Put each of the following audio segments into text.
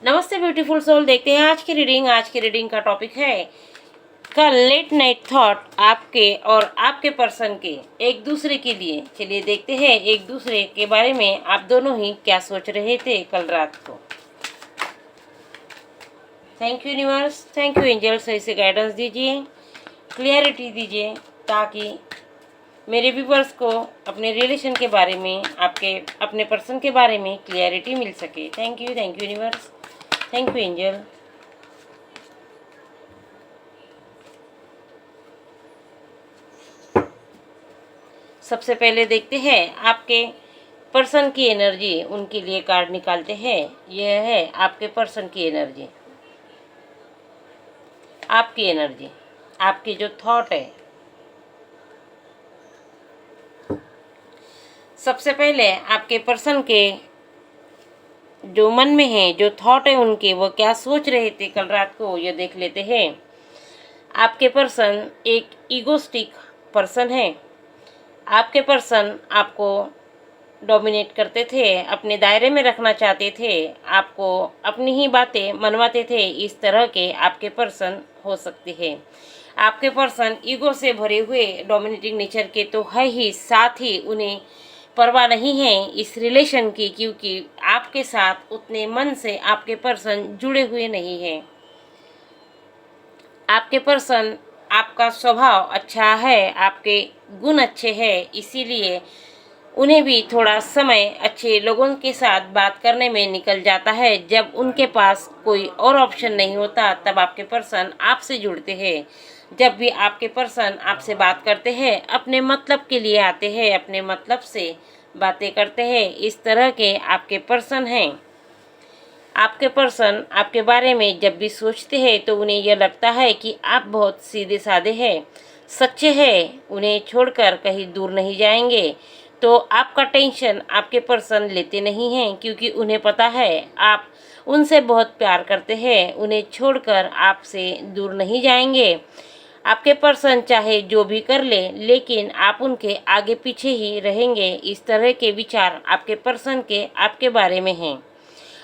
नमस्ते beautiful soul. देखते हैं आज की रीडिंग का टॉपिक है कल लेट नाइट थॉट आपके और आपके पर्सन के एक दूसरे के लिए। चलिए देखते हैं एक दूसरे के बारे में आप दोनों ही क्या सोच रहे थे कल रात को। Thank you universe, thank you angel, सही से गाइडेंस दीजिए, क्लियरिटी दीजिए ताकि मेरे व्यूवर्स को अपने रिलेशन के बारे में, आपके अपने पर्सन के बारे में क्लियरिटी मिल सके। Thank you universe, thank you angel. सबसे पहले देखते हैं आपके पर्सन की एनर्जी, उनके लिए कार्ड निकालते हैं। यह है आपके पर्सन की एनर्जी, आपकी एनर्जी, आपकी जो थॉट है। सबसे पहले आपके पर्सन के जो मन में है, जो थॉट है उनके, वो क्या सोच रहे थे कल रात को, ये देख लेते हैं। आपके पर्सन एक ईगोस्टिक पर्सन है। आपके पर्सन आपको डोमिनेट करते थे, अपने दायरे में रखना चाहते थे, आपको अपनी ही बातें मनवाते थे। इस तरह के आपके पर्सन हो सकते हैं। आपके पर्सन ईगो से भरे हुए डोमिनेटिंग नेचर के तो है ही, साथ ही उन्हें परवाह नहीं है इस रिलेशन की, क्योंकि आपके साथ उतने मन से आपके पर्सन जुड़े हुए नहीं हैं। आपके पर्सन, आपका स्वभाव अच्छा है, आपके गुण अच्छे हैं, इसीलिए उन्हें भी थोड़ा समय अच्छे लोगों के साथ बात करने में निकल जाता है। जब उनके पास कोई और ऑप्शन नहीं होता तब आपके पर्सन आपसे जुड़ते हैं। जब भी आपके पर्सन आपसे बात करते हैं, अपने मतलब के लिए आते हैं, अपने मतलब से बातें करते हैं। इस तरह के आपके पर्सन हैं। आपके पर्सन आपके बारे में जब भी सोचते हैं तो उन्हें यह लगता है कि आप बहुत सीधे साधे हैं, सच्चे हैं, उन्हें छोड़कर कहीं दूर नहीं जाएंगे। तो आपका टेंशन आपके पर्सन लेते नहीं हैं, क्योंकि उन्हें पता है आप उनसे बहुत प्यार करते हैं, उन्हें छोड़कर आपसे दूर नहीं जाएंगे। आपके पर्सन चाहे जो भी कर ले, लेकिन आप उनके आगे पीछे ही रहेंगे। इस तरह के विचार आपके पर्सन के आपके बारे में हैं।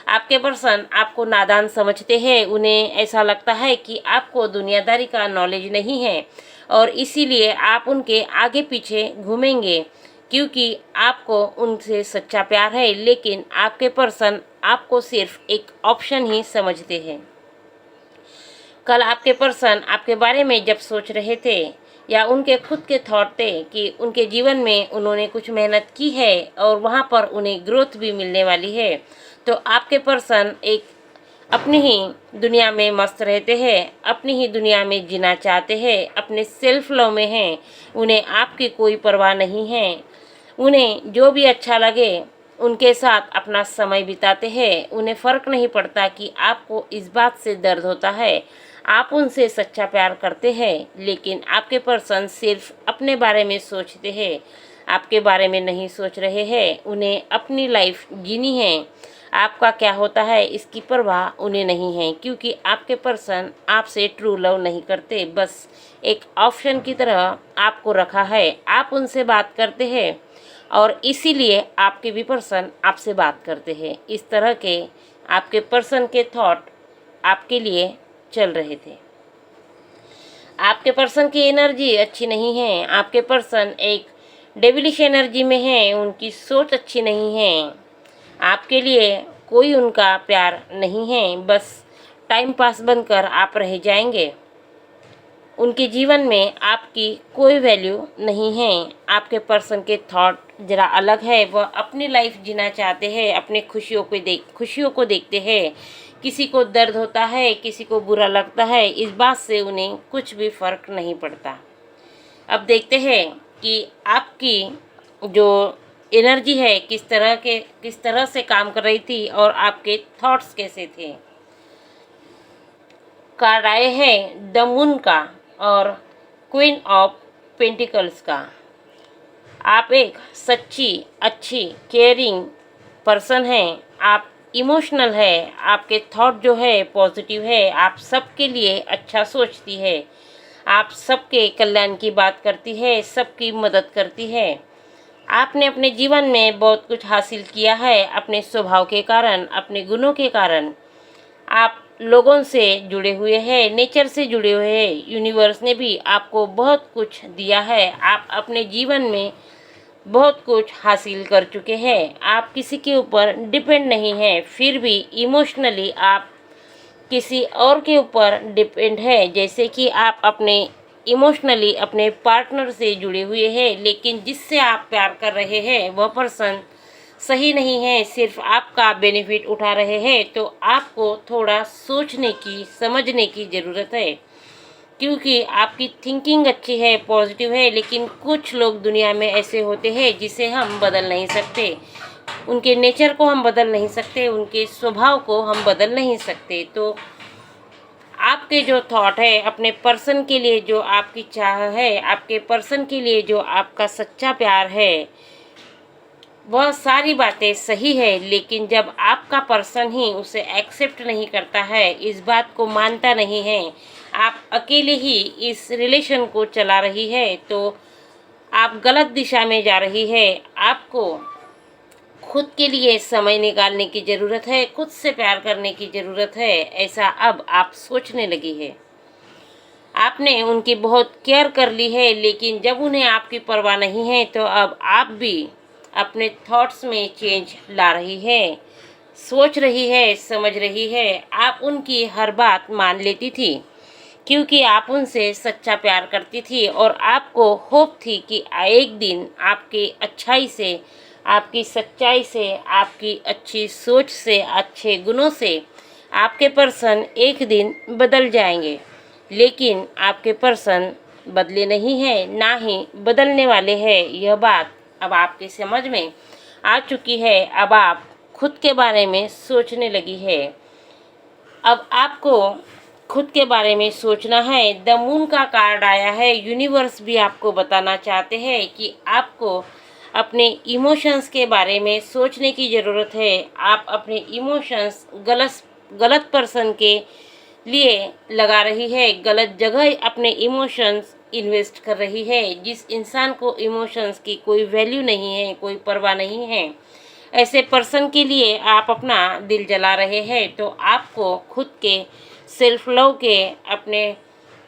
आपके पर्सन आपको नादान समझते हैं। उन्हें ऐसा लगता है कि आपको दुनियादारी का नॉलेज नहीं है और इसीलिए आप उनके आगे पीछे घूमेंगे, क्योंकि आपको उनसे सच्चा प्यार है। लेकिन आपके पर्सन आपको सिर्फ एक ऑप्शन ही समझते हैं। कल आपके पर्सन आपके बारे में जब सोच रहे थे, या उनके खुद के थॉट थे कि उनके जीवन में उन्होंने कुछ मेहनत की है और वहाँ पर उन्हें ग्रोथ भी मिलने वाली है, तो आपके पर्सन एक अपनी ही दुनिया में मस्त रहते हैं, अपनी ही दुनिया में जीना चाहते हैं, अपने सेल्फ लव में हैं। उन्हें आपकी कोई परवाह नहीं है। उन्हें जो भी अच्छा लगे उनके साथ अपना समय बिताते हैं। उन्हें फ़र्क नहीं पड़ता कि आपको इस बात से दर्द होता है। आप उनसे सच्चा प्यार करते हैं, लेकिन आपके पर्सन सिर्फ अपने बारे में सोचते हैं, आपके बारे में नहीं सोच रहे हैं। उन्हें अपनी लाइफ जीनी है, आपका क्या होता है इसकी परवाह उन्हें नहीं है, क्योंकि आपके पर्सन आपसे ट्रू लव नहीं करते, बस एक ऑप्शन की तरह आपको रखा है। आप उनसे बात करते हैं और इसीलिए आपके भी पर्सन आपसे बात करते हैं। इस तरह के आपके पर्सन के थॉट आपके लिए चल रहे थे। आपके पर्सन की एनर्जी अच्छी नहीं है। आपके पर्सन एक डेविलिश एनर्जी में है, उनकी सोच अच्छी नहीं है। आपके लिए कोई उनका प्यार नहीं है, बस टाइम पास बनकर आप रह जाएंगे। उनके जीवन में आपकी कोई वैल्यू नहीं है। आपके पर्सन के थॉट ज़रा अलग है। वह अपनी लाइफ जीना चाहते हैं, अपने खुशियों को देखते हैं। किसी को दर्द होता है, किसी को बुरा लगता है, इस बात से उन्हें कुछ भी फ़र्क नहीं पड़ता। अब देखते हैं कि आपकी जो एनर्जी है किस तरह से काम कर रही थी और आपके थॉट्स कैसे थे। कार्ड आए हैं द मून का और क्वीन ऑफ पेंटिकल्स का। आप एक सच्ची, अच्छी, केयरिंग पर्सन हैं। आप इमोशनल है, आपके थॉट जो है पॉजिटिव है, आप सबके लिए अच्छा सोचती है, आप सबके कल्याण की बात करती है, सबकी मदद करती है। आपने अपने जीवन में बहुत कुछ हासिल किया है अपने स्वभाव के कारण, अपने गुणों के कारण। आप लोगों से जुड़े हुए हैं, नेचर से जुड़े हुए हैं। यूनिवर्स ने भी आपको बहुत कुछ दिया है। आप अपने जीवन में बहुत कुछ हासिल कर चुके हैं। आप किसी के ऊपर डिपेंड नहीं हैं, फिर भी इमोशनली आप किसी और के ऊपर डिपेंड है। जैसे कि आप अपने इमोशनली अपने पार्टनर से जुड़े हुए हैं, लेकिन जिससे आप प्यार कर रहे हैं वह पर्सन सही नहीं है, सिर्फ आपका बेनिफिट उठा रहे हैं। तो आपको थोड़ा सोचने की, समझने की ज़रूरत है, क्योंकि आपकी थिंकिंग अच्छी है, पॉजिटिव है, लेकिन कुछ लोग दुनिया में ऐसे होते हैं जिसे हम बदल नहीं सकते। उनके नेचर को हम बदल नहीं सकते, उनके स्वभाव को हम बदल नहीं सकते। तो आपके जो थॉट है अपने पर्सन के लिए, जो आपकी चाह है आपके पर्सन के लिए, जो आपका सच्चा प्यार है, वह सारी बातें सही है। लेकिन जब आपका पर्सन ही उसे एक्सेप्ट नहीं करता है, इस बात को मानता नहीं है, आप अकेले ही इस रिलेशन को चला रही है, तो आप गलत दिशा में जा रही है। आपको खुद के लिए समय निकालने की ज़रूरत है, खुद से प्यार करने की ज़रूरत है, ऐसा अब आप सोचने लगी है। आपने उनकी बहुत केयर कर ली है, लेकिन जब उन्हें आपकी परवाह नहीं है, तो अब आप भी अपने थॉट्स में चेंज ला रही है, सोच रही है, समझ रही है। आप उनकी हर बात मान लेती थी, क्योंकि आप उनसे सच्चा प्यार करती थी और आपको होप थी कि एक दिन आपकी अच्छाई से, आपकी सच्चाई से, आपकी अच्छी सोच से, अच्छे गुणों से आपके पर्सन एक दिन बदल जाएंगे। लेकिन आपके पर्सन बदले नहीं हैं, ना ही बदलने वाले हैं। यह बात अब आपकी समझ में आ चुकी है। अब आप खुद के बारे में सोचने लगी है। अब आपको खुद के बारे में सोचना है। द मून का कार्ड आया है। यूनिवर्स भी आपको बताना चाहते हैं कि आपको अपने इमोशंस के बारे में सोचने की ज़रूरत है। आप अपने इमोशंस गलत पर्सन के लिए लगा रही है, गलत जगह अपने इमोशंस इन्वेस्ट कर रही है। जिस इंसान को इमोशंस की कोई वैल्यू नहीं है, कोई परवाह नहीं है, ऐसे पर्सन के लिए आप अपना दिल जला रहे हैं। तो आपको खुद के सेल्फ लव के अपने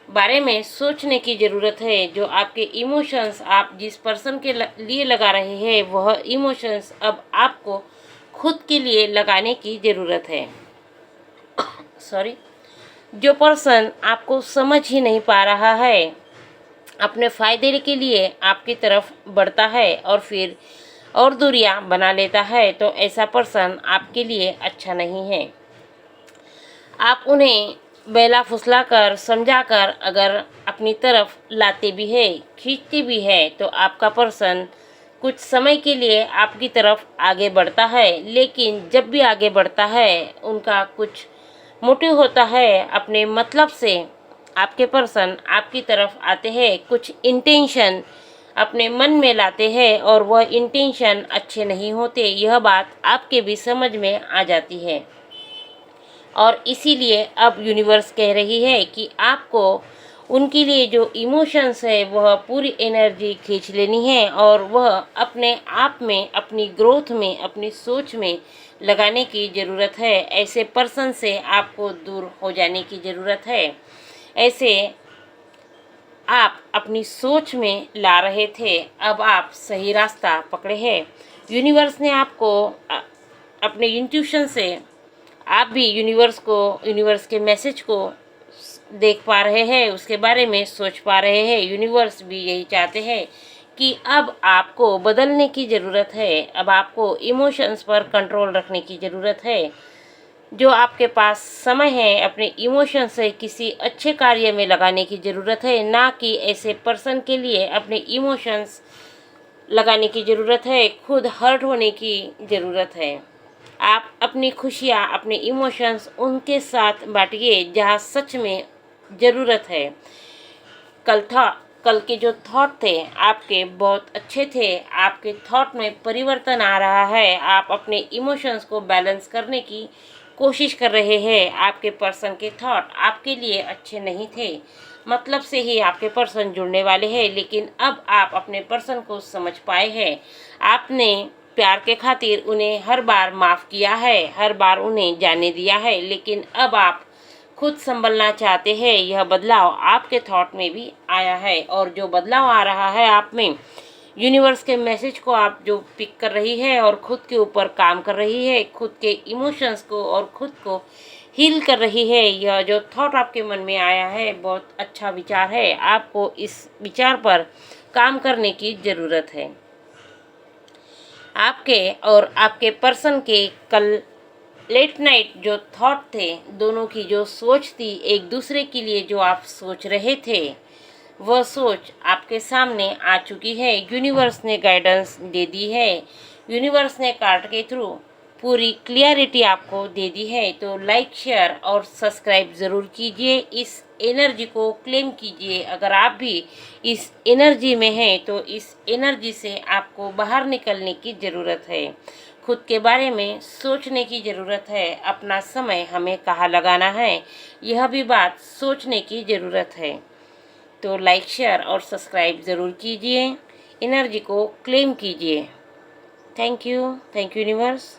बारे में सोचने की ज़रूरत है। जो आपके इमोशंस आप जिस पर्सन के लिए लगा रहे हैं, वह इमोशंस अब आपको खुद के लिए लगाने की ज़रूरत है। सॉरी। जो पर्सन आपको समझ ही नहीं पा रहा है, अपने फ़ायदे के लिए आपकी तरफ बढ़ता है और फिर और दूरियां बना लेता है, तो ऐसा पर्सन आपके लिए अच्छा नहीं है। आप उन्हें बेला फुसला कर, समझा कर अगर अपनी तरफ लाते भी है, खींचती भी है, तो आपका पर्सन कुछ समय के लिए आपकी तरफ आगे बढ़ता है। लेकिन जब भी आगे बढ़ता है, उनका कुछ मोटिव होता है। अपने मतलब से आपके पर्सन आपकी तरफ आते हैं, कुछ इंटेंशन अपने मन में लाते हैं और वह इंटेंशन अच्छे नहीं होते। यह बात आपके भी समझ में आ जाती है और इसीलिए अब यूनिवर्स कह रही है कि आपको उनके लिए जो इमोशंस है वह पूरी एनर्जी खींच लेनी है और वह अपने आप में, अपनी ग्रोथ में, अपनी सोच में लगाने की ज़रूरत है। ऐसे पर्सन से आपको दूर हो जाने की ज़रूरत है। ऐसे आप अपनी सोच में ला रहे थे, अब आप सही रास्ता पकड़े हैं। यूनिवर्स ने आपको अपने इंट्यूशन से, आप भी यूनिवर्स के मैसेज को देख पा रहे हैं, उसके बारे में सोच पा रहे हैं। यूनिवर्स भी यही चाहते हैं कि अब आपको बदलने की ज़रूरत है। अब आपको इमोशंस पर कंट्रोल रखने की ज़रूरत है। जो आपके पास समय है, अपने इमोशन से किसी अच्छे कार्य में लगाने की ज़रूरत है, ना कि ऐसे पर्सन के लिए अपने इमोशंस लगाने की ज़रूरत है। खुद हर्ट होने की ज़रूरत है। आप अपनी खुशियाँ, अपने इमोशंस उनके साथ बांटिए जहाँ सच में ज़रूरत है। कल के जो थॉट थे आपके बहुत अच्छे थे, आपके थॉट में परिवर्तन आ रहा है। आप अपने इमोशंस को बैलेंस करने की कोशिश कर रहे हैं। आपके पर्सन के थॉट आपके लिए अच्छे नहीं थे, मतलब से ही आपके पर्सन जुड़ने वाले हैं। लेकिन अब आप अपने पर्सन को समझ पाए हैं। आपने प्यार के खातिर उन्हें हर बार माफ़ किया है, हर बार उन्हें जाने दिया है, लेकिन अब आप खुद संभलना चाहते हैं। यह बदलाव आपके थॉट में भी आया है, और जो बदलाव आ रहा है आप में, यूनिवर्स के मैसेज को आप जो पिक कर रही है और खुद के ऊपर काम कर रही है, खुद के इमोशंस को और खुद को हील कर रही है। यह जो थॉट आपके मन में आया है बहुत अच्छा विचार है, आपको इस विचार पर काम करने की ज़रूरत है। आपके और आपके पर्सन के कल लेट नाइट जो थॉट थे, दोनों की जो सोच थी, एक दूसरे के लिए जो आप सोच रहे थे, वह सोच आपके सामने आ चुकी है। यूनिवर्स ने गाइडेंस दे दी है, यूनिवर्स ने कार्ड के थ्रू पूरी क्लियरिटी आपको दे दी है। तो लाइक, शेयर और सब्सक्राइब ज़रूर कीजिए, इस एनर्जी को क्लेम कीजिए। अगर आप भी इस एनर्जी में हैं तो इस एनर्जी से आपको बाहर निकलने की ज़रूरत है, खुद के बारे में सोचने की ज़रूरत है। अपना समय हमें कहाँ लगाना है, यह भी बात सोचने की ज़रूरत है। तो लाइक, शेयर और सब्सक्राइब ज़रूर कीजिए, एनर्जी को क्लेम कीजिए। Thank you universe.